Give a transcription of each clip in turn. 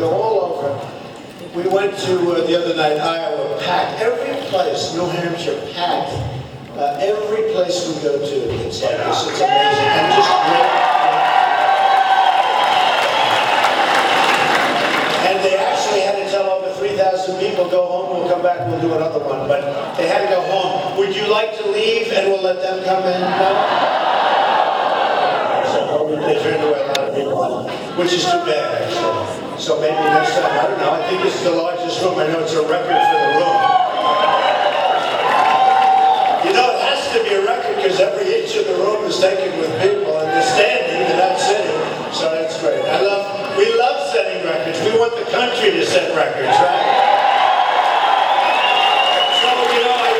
go all over. We went to, the other night, Iowa, packed. Every place, New Hampshire, packed. Every place we go to, it's like this. It's amazing. And just great. And they actually had to tell over 3,000 people, go home, we'll come back, we'll do another one. But they had to go home. Would you like to leave and we'll let them come in? No? So they turned away a lot of people, which is too bad, actually. So maybe next time, I don't know. I think this is the largest room. I know it's a record for the room. You know, it has to be a record because every inch of the room is taken with people, and they're standing, they're not sitting. So that's great. We love setting records. We want the country to set records, right? So, you know, I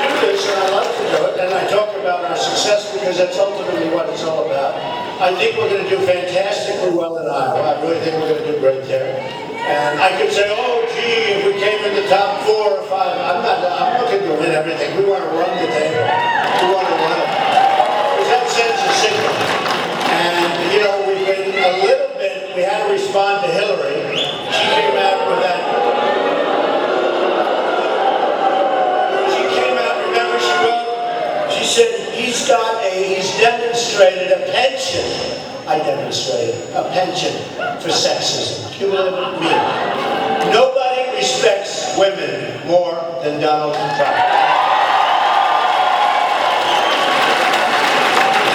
do this, and I love to do it, and I talk about our success because that's ultimately what it's all about. I think we're going to do fantastically well in Iowa. I really think we're going to do great there. And I could say, oh, gee, if we came in the top 4 or 5, I'm looking to win everything. We want to run the table. We want to run it. Because that sends a signal. And, you know, we've been a little bit, we had to respond to Hillary. She came out with that. She came out, remember, she wrote, she said, he's demonstrated a pension. I demonstrated a penchant for sexism. Cumulative mean. Nobody respects women more than Donald Trump.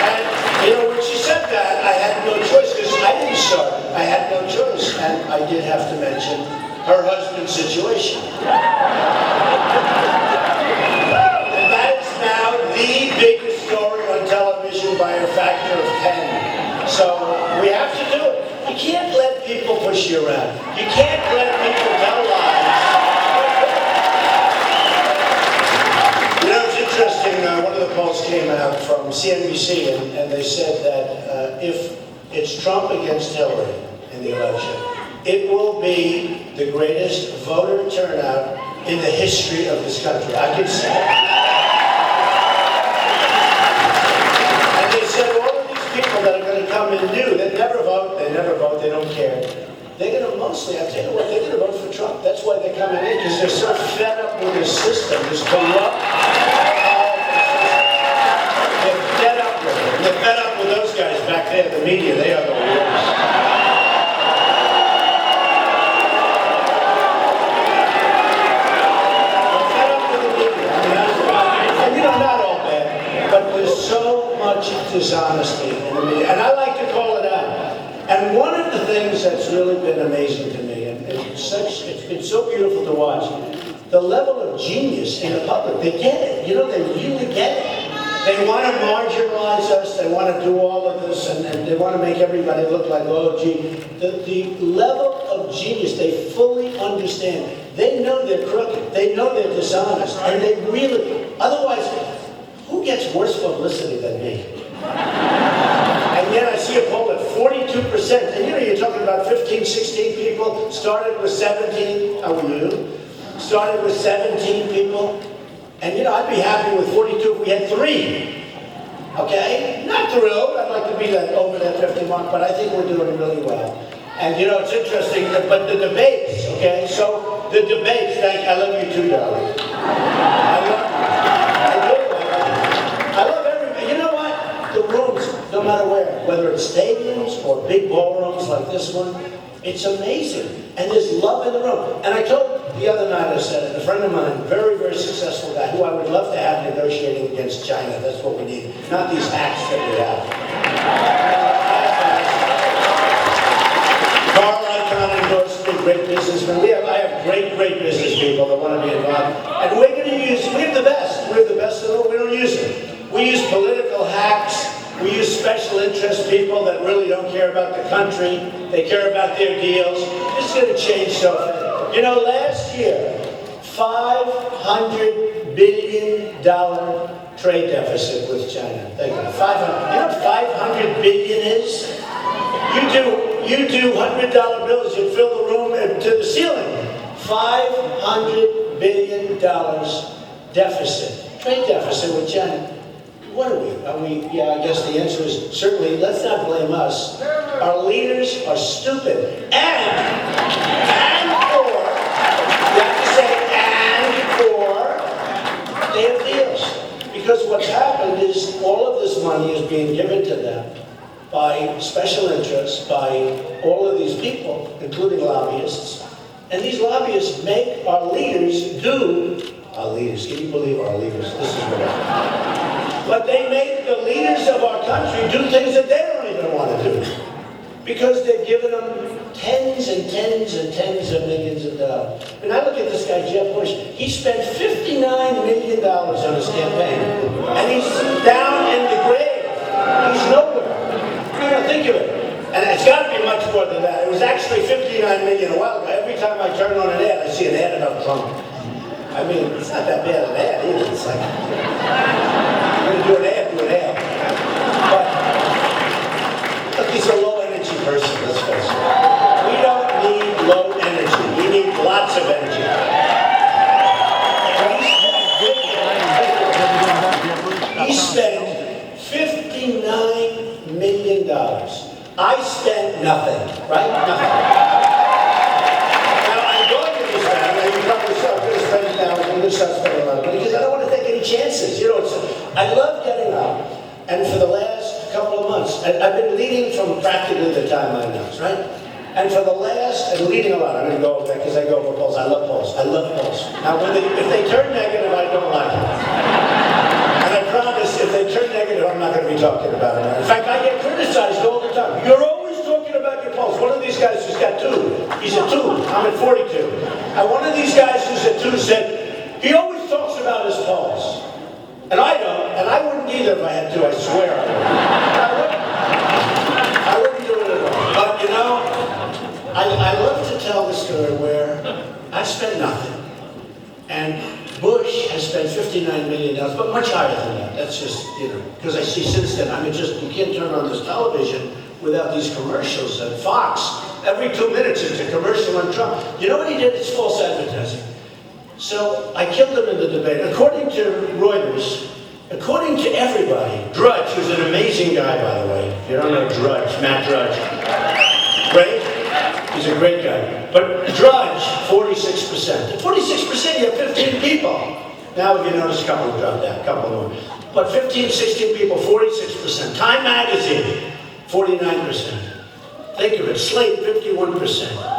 And, you know, when she said that, I had no choice because I didn't start. I had no choice. And I did have to mention her husband's situation. And that is now the biggest story on television by a factor of 10. So we have to do it. You can't let people push you around. You can't let people tell lies. You know, it's interesting. One of the polls came out from CNBC, and they said that if it's Trump against Hillary in the election, it will be the greatest voter turnout in the history of this country. I can say it. And they said all of these people that are going to come in new, they never vote, they don't care. They're going to mostly, I'll tell you what, they're going to vote for Trump. That's why they're coming in, because they're so fed up with this system, this corrupt, they're fed up with it. And they're fed up with those guys back there, the media, they are the worst. Dishonesty in the media, and I like to call it out. And one of the things that's really been amazing to me, and it's been so beautiful to watch, the level of genius in the public. They get it, you know, they really get it. They want to marginalize us, they want to do all of this, and they want to make everybody look like, oh, gee. The level of genius, they fully understand. They know they're crooked, they know they're dishonest, and they really, otherwise, who gets worse publicity than me? And yet I see a poll at 42%. And you know, you're talking about 15, 16 people, started with 17, how are you? Started with 17 people. And you know, I'd be happy with 42 if we had 3. Okay? Not thrilled, I'd like to be over that 50 mark, but I think we're doing really well. And you know, it's interesting, but the debates, okay? So, the debates, I love you too, darling. I love you. I do. I love everybody. You know what? The rooms, no matter where, whether it's stadiums or big ballrooms like this one, it's amazing. And there's love in the room. And I told the other night, I said, a friend of mine, very, very successful guy, who I would love to have negotiating against China. That's what we need. Not these hacks that we have. Carl Icahn endorsed me, great businessmen. I have great, great business people that want to be involved. And we're going to use, we have the best. We have the best of them. We don't use them. We use political hacks. We use special interest people that really don't care about the country. They care about their deals. This is going to change so fast. You know, last year, $500 billion trade deficit with China. Think of it. 500. You know what 500 billion is? You do $100 bills, you fill the room to the ceiling. $500 billion deficit, trade deficit with China. What are we? Yeah, I guess the answer is certainly, let's not blame us. Our leaders are stupid. And money is being given to them by special interests, by all of these people, including lobbyists. And these lobbyists make our leaders do, our leaders, can you believe our leaders? This is what but they make the leaders of our country do things that they don't even want to do. Because they've given them tens and tens and tens of millions of dollars. And I look at this guy, Jeb Bush, he spent $59 million on his campaign. And he's down in the grave. He's nowhere. You know, think of it. And it's got to be much more than that. It was actually $59 million a while ago. Every time I turn on an ad, I see an ad about Trump. I mean, it's not that bad an ad either. It's like, you're going to do an ad, do an ad. But, look, he's a low-energy person, let's face it. We don't need low energy. We need lots of energy. He spent $59 million. I spent nothing, right? Nothing. Now, I'm going to this now. You probably saw I'm going to spend now. I'm going to start spending a lot of money because I don't want to take any chances. You know, I love getting up. And for the last couple of months, I've been leading from practically the time I announced, right? And for the last, and leading a lot, I'm going to go over that because I go over polls. I love polls. I love polls. Now, if they turn negative, I don't like it. And I promise, if they turn negative, I'm not going to be talking about it. In fact, I get criticized all the time. You're always talking about your polls. One of these guys who's got 2, he's at 2. I'm at 42. And one of these guys who's at 2 said, he always talks about his polls. And I don't, and I wouldn't either if I had to, I swear. I wouldn't do it at all. But, you know, I love to tell the story where I spent nothing. And Bush has spent $59 million, but much higher than that. That's just, you know, because I see since then, I mean, just, you can't turn on this television without these commercials. And Fox, every 2 minutes, it's a commercial on Trump. You know what he did? It's false advertising. So I killed him in the debate. According to Reuters, according to everybody, Drudge, who's an amazing guy, by the way. If you don't know Drudge, Matt Drudge. Great? He's a great guy. But Drudge, 46%. At 46%, you have 15 people. Now, if you notice, a couple dropped out, a couple more. But 15, 16 people, 46%. Time Magazine, 49%. Think of it. Slate, 51%.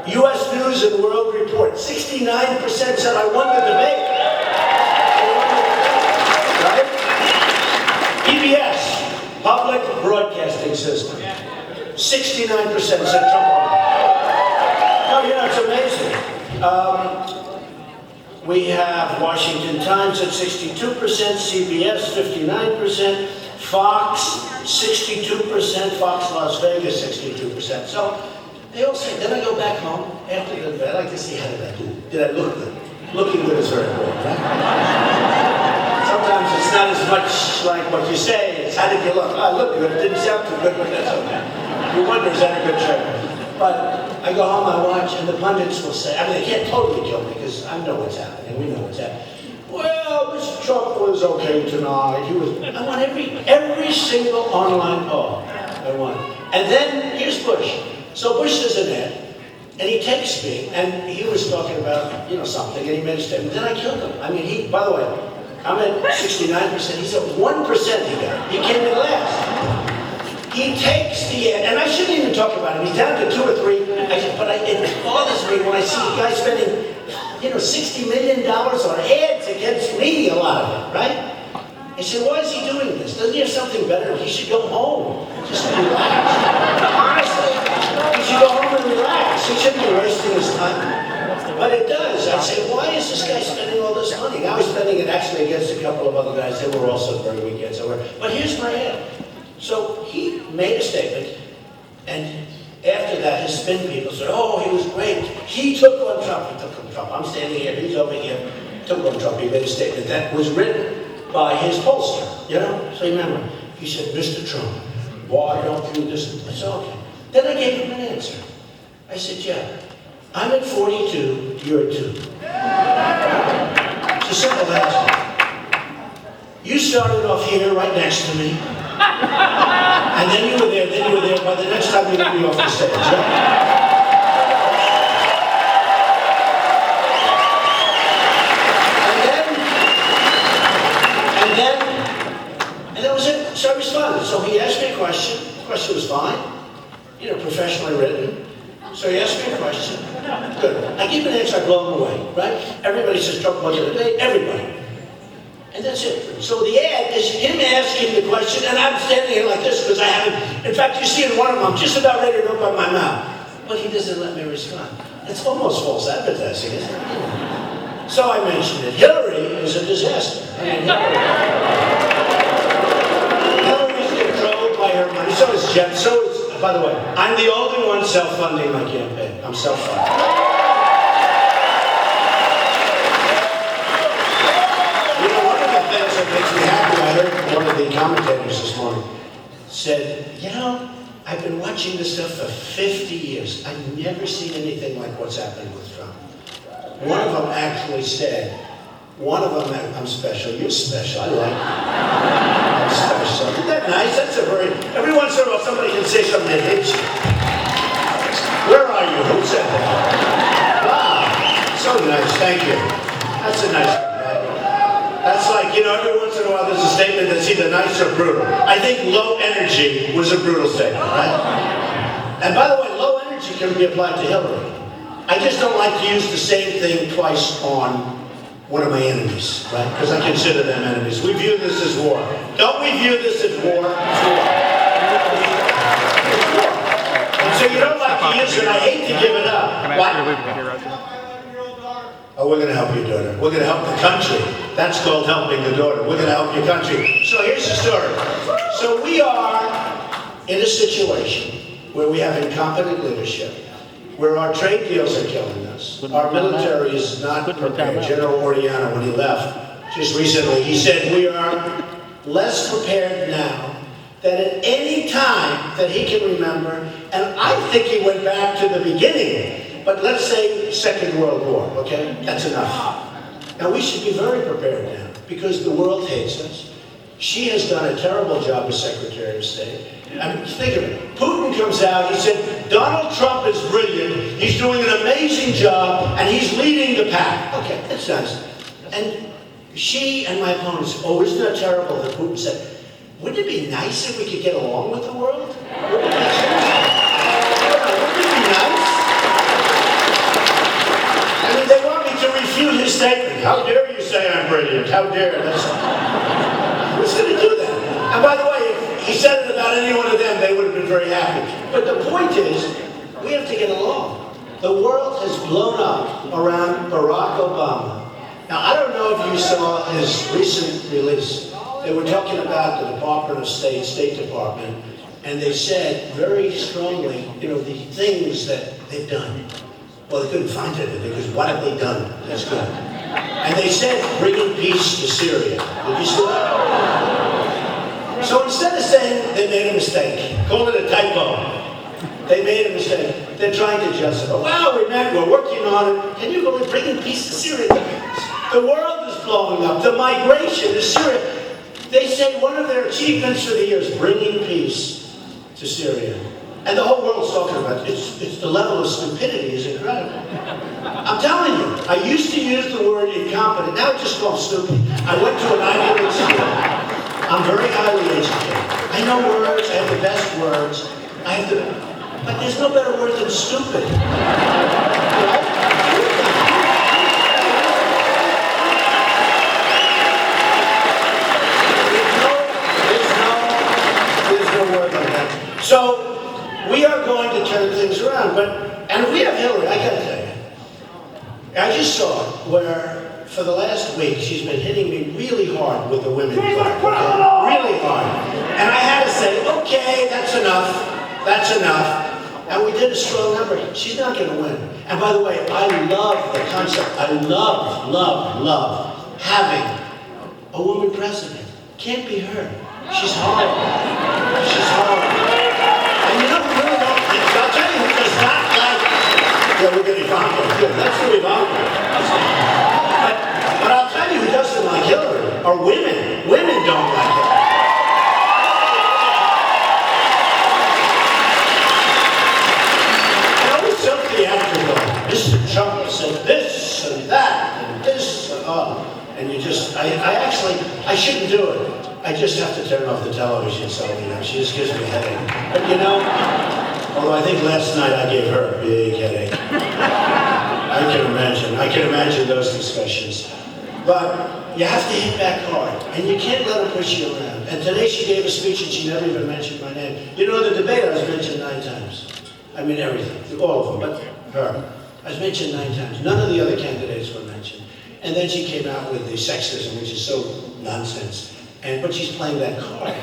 U.S. News and World Report, 69% said I won the debate. Right? PBS, Public Broadcasting System, 69% said Trump won. No, you know, it's amazing. We have Washington Times at 62%, CBS 59%, Fox 62%, Fox Las Vegas 62%. So they all say, then I go back home after the debate. I like to see how did I do. Did I look good? Looking good is very important, right? Sometimes it's not as much like what you say, it's how did you look? I look good, it didn't sound too good, but that's okay. You wonder, is that a good show? But I go home, I watch, and the pundits will say, I mean, they can't totally kill me because I know what's happening, we know what's happening. Well, Mr. Trump was okay tonight. I want every single online poll. I want. And then here's Bush. So Bush does an ad, and he takes me, and he was talking about, you know, something, and he made a statement. Then I killed him. I mean, by the way, I'm at 69%. He's at 1% he got. He came in last. He takes the ad, and I shouldn't even talk about him. He's down to 2 or 3. It bothers me when I see a guy spending, you know, $60 million on ads against me, a lot of it, right? I said, why is he doing this? Doesn't he have something better? He should go home. Just relax. Honestly, he should go home and relax. He shouldn't be wasting his time. But it does. I say, why is this guy spending all this money? Now he's spending it actually against a couple of other guys. They were also very weekends over. But here's my ad. So he made a statement, and after that, his spin people said, oh, he was great. He took on Trump. He took on Trump. I'm standing here. He's over here. Took on Trump. He made a statement that was written by his pollster, you know? So remember, he said, Mr. Trump, why don't you listen? I said, okay. Then I gave him an answer. I said, yeah, I'm at 42, you're at 2. It's a simple answer. You started off here right next to me, and then you were there, by the next time you're going to be off the stage, right? And that was it. So I was question was fine, you know, professionally written. So he asked me a question. Good. I give an answer, I blow him away, right? Everybody says Trump won the debate, everybody. And that's it. So the ad is him asking the question, and I'm standing here like this because I haven't. In fact, you see in one of them, I'm just about ready to open my mouth. But he doesn't let me respond. It's almost false advertising, isn't it? So I mentioned it. Hillary is a disaster. I mean, Hillary's controlled by her money. So is Jeff. So is, by the way, I'm the only one self-funding my campaign. I'm self-funding. That makes me happy. I heard one of the commentators this morning said, you know, I've been watching this stuff for 50 years. I've never seen anything like what's happening with Trump. One of them actually said, I'm special, you're special, I like you. I'm special. Isn't that nice? That's a very, every once in a while somebody can say something that hits you. Where are you? Who said that? Wow, so nice, thank you. That's a nice one. That's like, you know, every once in a while there's a statement that's either nice or brutal. I think low energy was a brutal statement, right? And by the way, low energy can be applied to Hillary. I just don't like to use the same thing twice on one of my enemies, right? Because I consider them enemies. We view this as war. Don't we view this as war? It's war. It's war. And so you don't like to use it, and I hate to give it up. Why? Oh, we're going to help your daughter. We're going to help the country. That's called helping the daughter. We're going to help your country. So here's the story. So we are in a situation where we have incompetent leadership, where our trade deals are killing us. Our military is not prepared. General Oriana, when he left just recently, he said we are less prepared now than at any time that he can remember. And I think he went back to the beginning. But let's say Second World War, okay? That's enough. Now we should be very prepared now because the world hates us. She has done a terrible job as Secretary of State. I mean, think of it. Putin comes out, he said, Donald Trump is brilliant, he's doing an amazing job, and he's leading the pack. Okay, that's nice. And she and my opponents, oh, isn't that terrible that Putin said, wouldn't it be nice if we could get along with the world? Wouldn't it be nice? I mean, they want me to refute his statement. How dare you say I'm brilliant? How dare? Who's going to do that? And by the way, if he said it about any one of them, they would have been very happy. But the point is, we have to get along. The world has blown up around Barack Obama. Now, I don't know if you saw his recent release. They were talking about the Department of State, State Department, and they said very strongly, you know, the things that they've done. Well, they couldn't find it because what have they done? That's good. And they said, bringing peace to Syria. Did you see that? So instead of saying they made a mistake, call it a typo, they made a mistake. They're trying to justify. Well, we're working on it. Can you believe bringing peace to Syria? The world is blowing up. The migration to Syria. They say one of their achievements for the year is bringing peace to Syria. And the whole world's talking about it. It's the level of stupidity is incredible. I'm telling you, I used to use the word incompetent. Now I just call stupid. I went to an Ivy League school. I'm very highly educated. I know words. I have the best words. But there's no better word than stupid. Right? There's no word like that. So, we are going to turn things around, and we have Hillary, I gotta tell you. I just saw it where, for the last week, she's been hitting me really hard with the women club, okay? Really hard. And I had to say, okay, that's enough. And we did a strong number. She's not gonna win. And by the way, I love the concept. I love having a woman president. Can't be her. She's horrible. And you know, we really don't, I'll tell you who does not like, yeah, we're getting Ivanka. Good, let's do Ivanka. But I'll tell you who doesn't like Hillary are women. Women don't like her. And always so theatrical. Mr. Trump said this and that and this and oh. And you just, I shouldn't do it. I just have to turn off the television, so, she just gives me a headache. But although I think last night I gave her a big headache. I can imagine those discussions. But you have to hit back hard, and you can't let her push you around. And today she gave a speech and she never even mentioned my name. The debate I was mentioned 9 times. I mean everything, all of them, but her. I was mentioned 9 times. None of the other candidates were mentioned. And then she came out with the sexism, which is so nonsense. But she's playing that card.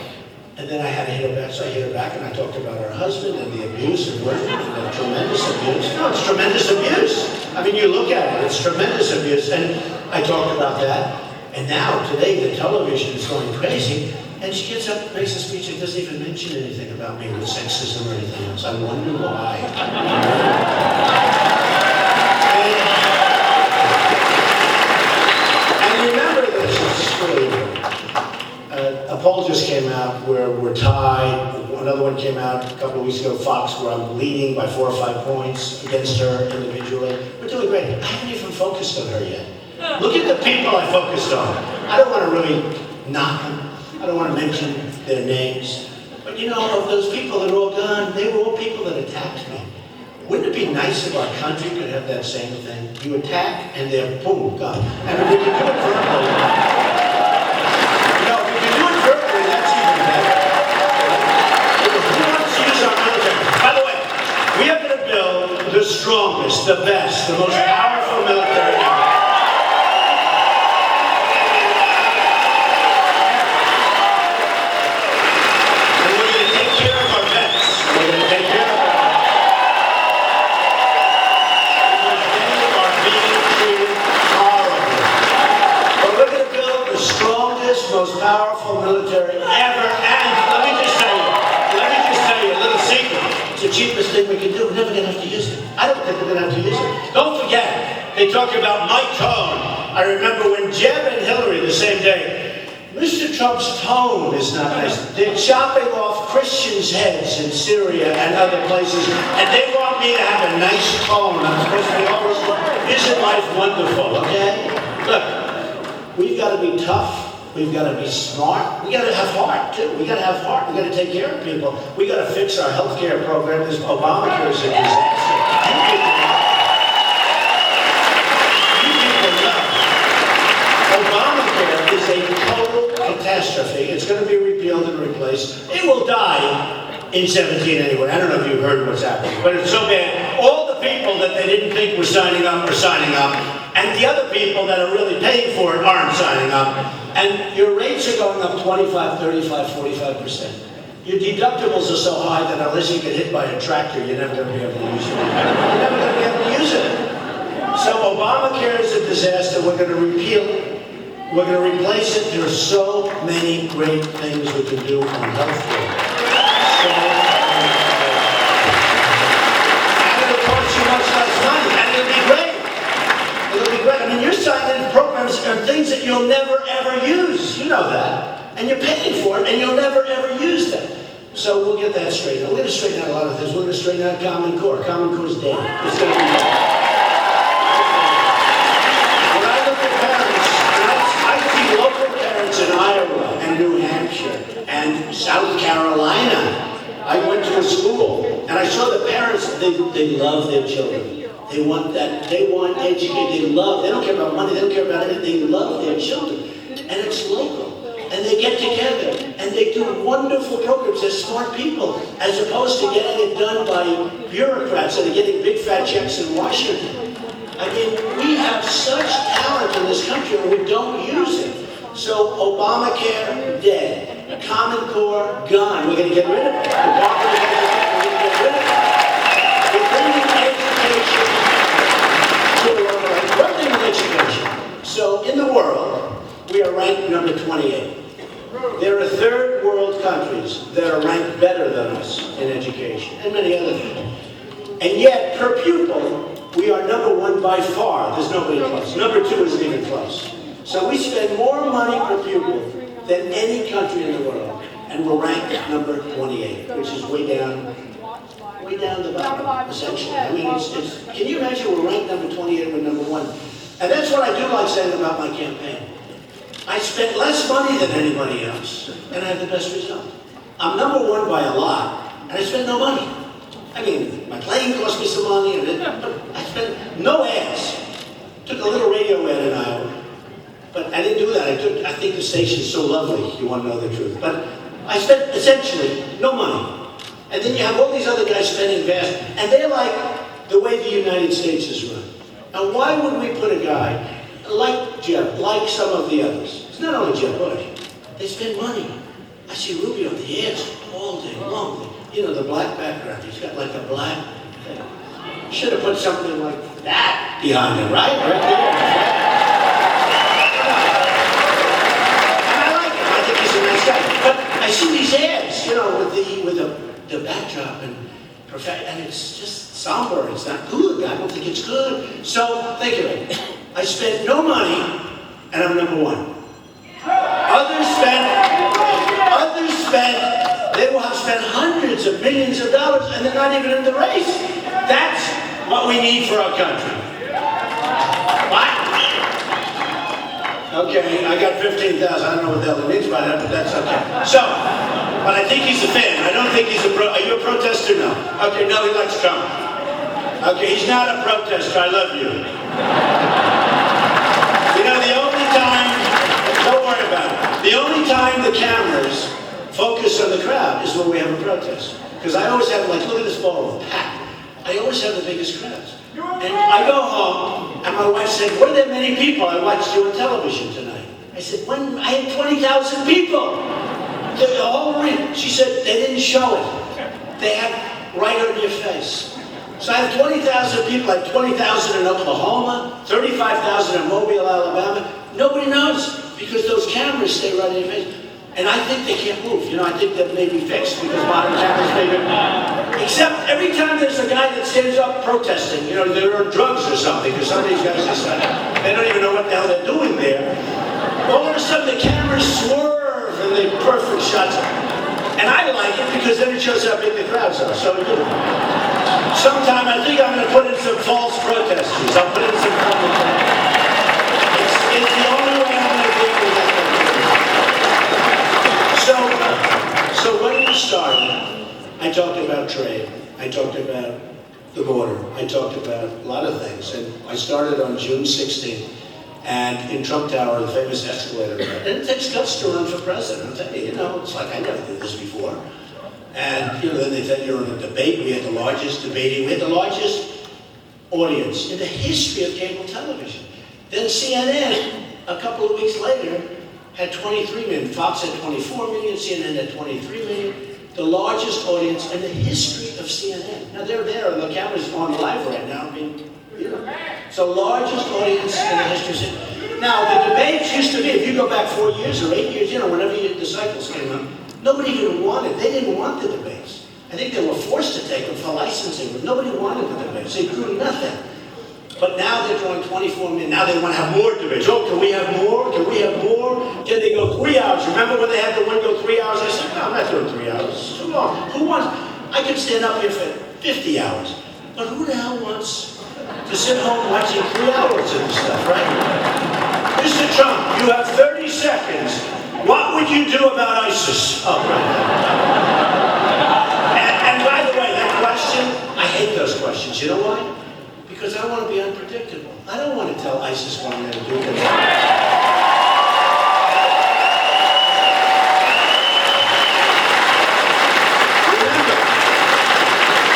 And then I had to hit her back, so I hit her back and I talked about her husband and the abuse of women and the tremendous abuse. No, it's tremendous abuse. I mean, you look at it, it's tremendous abuse. And I talked about that. And now, today, the television is going crazy. And she gets up, makes a speech, and doesn't even mention anything about me with sexism or anything else. I wonder why. And remember this, it's really important. A poll just came out where we're tied. Another one came out a couple of weeks ago, Fox, where I'm leading by 4 or 5 points against her individually. We're doing great. I haven't even focused on her yet. Look at the people I focused on. I don't want to really knock them. I don't want to mention their names. But of those people that are all gone, they were all people that attacked me. Wouldn't it be nice if our country could have that same thing? You attack and they're boom, gone. And if we could do it verbally, if we could do it verbally, that's even better. Who wants to use our military? By the way, we are going to build the strongest, the best, the most powerful military ever. Most powerful military ever, and let me just tell you a little secret. It's the cheapest thing we can do. We're never going to have to use it. I don't think we're going to have to use it. Don't forget, they talk about my tone. I remember when Jeb and Hillary the same day, Mr. Trump's tone is not nice. They're chopping off Christians' heads in Syria and other places, and they want me to have a nice tone. I'm supposed to be always, isn't life wonderful, okay? Look, we've got to be tough. We've got to be smart. We've got to have heart, too. We've got to have heart. We've got to take care of people. We've got to fix our health care program. This Obamacare is a disaster. You people know. Obamacare is a total catastrophe. It's going to be repealed and replaced. It will die in 17 anyway. I don't know if you've heard what's happening, but it's so bad. All the people that they didn't think were signing up are signing up. And the other people that are really paying for it aren't signing up. And your rates are going up 25, 35, 45%. Your deductibles are so high that unless you get hit by a tractor, you're never going to be able to use it. You're never going to be able to use it. So Obamacare is a disaster. We're going to repeal it. We're going to replace it. There are so many great things we can do on health care. And it'll cost you much less money. And it'll be great. It'll be great. I mean, you're signing into programs and things that you'll never, ever use. You know that. And you're paying for it, and you'll never, ever use them. So we'll get that straightened out. We're going to straighten out a lot of things. We're going to straighten out Common Core. Common Core's dead. It's going to be dead. When I look at parents, I see local parents in Iowa and New Hampshire and South Carolina. I went to a school, and I saw the parents, they love their children. They want that, they want education, they don't care about money, they don't care about anything, they love their children. And it's local. And they get together, and they do wonderful programs. They're smart people, as opposed to getting it done by bureaucrats that are getting big fat checks in Washington. I mean, we have such talent in this country, and we don't use it. So Obamacare, dead. Common Core, gone. We're going to get rid of it. We're going to get rid of it. We're bringing education to a level. One thing with education. So in the world, we are ranked number 28. There are third world countries that are ranked better than us in education, and many other things. And yet, per pupil, we are number one by far. There's nobody close. Number two isn't even close. So we spend more money per pupil than any country in the world, and we're ranked number 28, which is way down the bottom, essentially. I mean, can you imagine we're ranked number 28 and we're number one? And that's what I do like saying about my campaign. I spent less money than anybody else, and I had the best result. I'm number one by a lot, and I spent no money. I mean, my plane cost me some money, but I spent no ads. Took a little radio ad in Iowa, but I didn't do that. I think the station's so lovely, you want to know the truth. But I spent essentially no money. And then you have all these other guys spending vast, and they're like the way the United States is run. Now, why would we put a guy like Jeb, like some of the others? It's not only Jeb Bush. They spend money. I see Rubio on the ads all day long. You know, the black background. He's got like a black thing. Should have put something like that behind him, right? Right there. And I like him. I think he's a nice guy. But I see these ads, you know, with the backdrop and it's just somber. It's not good. I don't think it's good. So, think of it. I spent no money, and I'm number one. Others spent, they will have spent hundreds of millions of dollars, and they're not even in the race. That's what we need for our country. What? Okay, I got 15,000. I don't know what the hell it means by that, but that's okay. So, but I think he's a fan. I don't think he's are you a protester? No. Okay, no, he likes Trump. Okay, he's not a protester. I love you. You know, the only time, don't worry about it. The only time the cameras focus on the crowd is when we have a protest. Because I always have, like, look at this ball, packed. I always have the biggest crowds. And I go home, and my wife said, were there many people? I watched you on television tonight. I said, when I had 20,000 people. The whole arena. She said, they didn't show it. They had right on your face. So I have 20,000 people, like 20,000 in Oklahoma, 35,000 in Mobile, Alabama. Nobody knows because those cameras stay right in your face. And I think they can't move. You know, I think that may be fixed because modern cameras may be... Except every time there's a guy that stands up protesting, you know, they're on drugs or something, because some of these guys just, they don't even know what the hell they're doing there. All of a sudden the cameras swerve and they perfect shots. And I like it because then it shows how big the crowds are. So, you know, sometime I think I'm going to put in some false protesters. I'll put in some public protesters. It's the only way I'm going to deal with that. So when we started, I talked about trade. I talked about the border. I talked about a lot of things. And I started on June 16th. And in Trump Tower, the famous escalator. And it takes guts to run for president. I'll tell you, you know, it's like I never did this before. And, you know, then they tell you you're in a debate. We had the largest debating. We had the largest audience in the history of cable television. Then CNN, a couple of weeks later, had 23 million. Fox had 24 million. CNN had 23 million. The largest audience in the history of CNN. Now, they're there, and the camera's on live right now. I mean, you know. So, largest audience in the history of CNN. Now, the debates used to be, if you go back 4 years or 8 years, you know, whenever the cycles came up, nobody even wanted, they didn't want the debates. I think they were forced to take them for licensing, but nobody wanted the debates. They drew nothing. But now they're drawing 24 million. Now they want to have more debates. Oh, can we have more? Can we have more? Can they go 3 hours? Remember when they had the one go 3 hours? I said, no, I'm not doing 3 hours. It's too long. Who wants? I could stand up here for 50 hours. But who the hell wants to sit home watching 3 hours of this stuff, right? Mr. Trump, you have 30 seconds. What would you do about ISIS? Oh, right. And by the way, that question, I hate those questions. You know why? Because I want to be unpredictable. I don't want to tell ISIS what I'm going to do. Remember,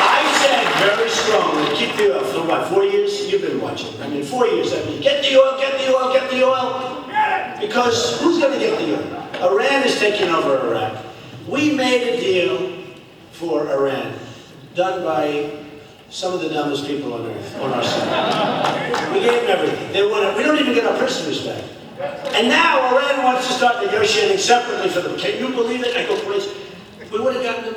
I said very strongly, keep the oil. For what, 4 years? You've been watching. I mean, 4 years. I mean, get the oil, get the oil, get the oil. Because who's going to get the oil? Iran is taking over Iraq. We made a deal for Iran, done by some of the dumbest people on earth, on our side. We gave them everything. We don't even get our prisoners back. And now Iran wants to start negotiating separately for them. Can you believe it? I go, please. We would have gotten them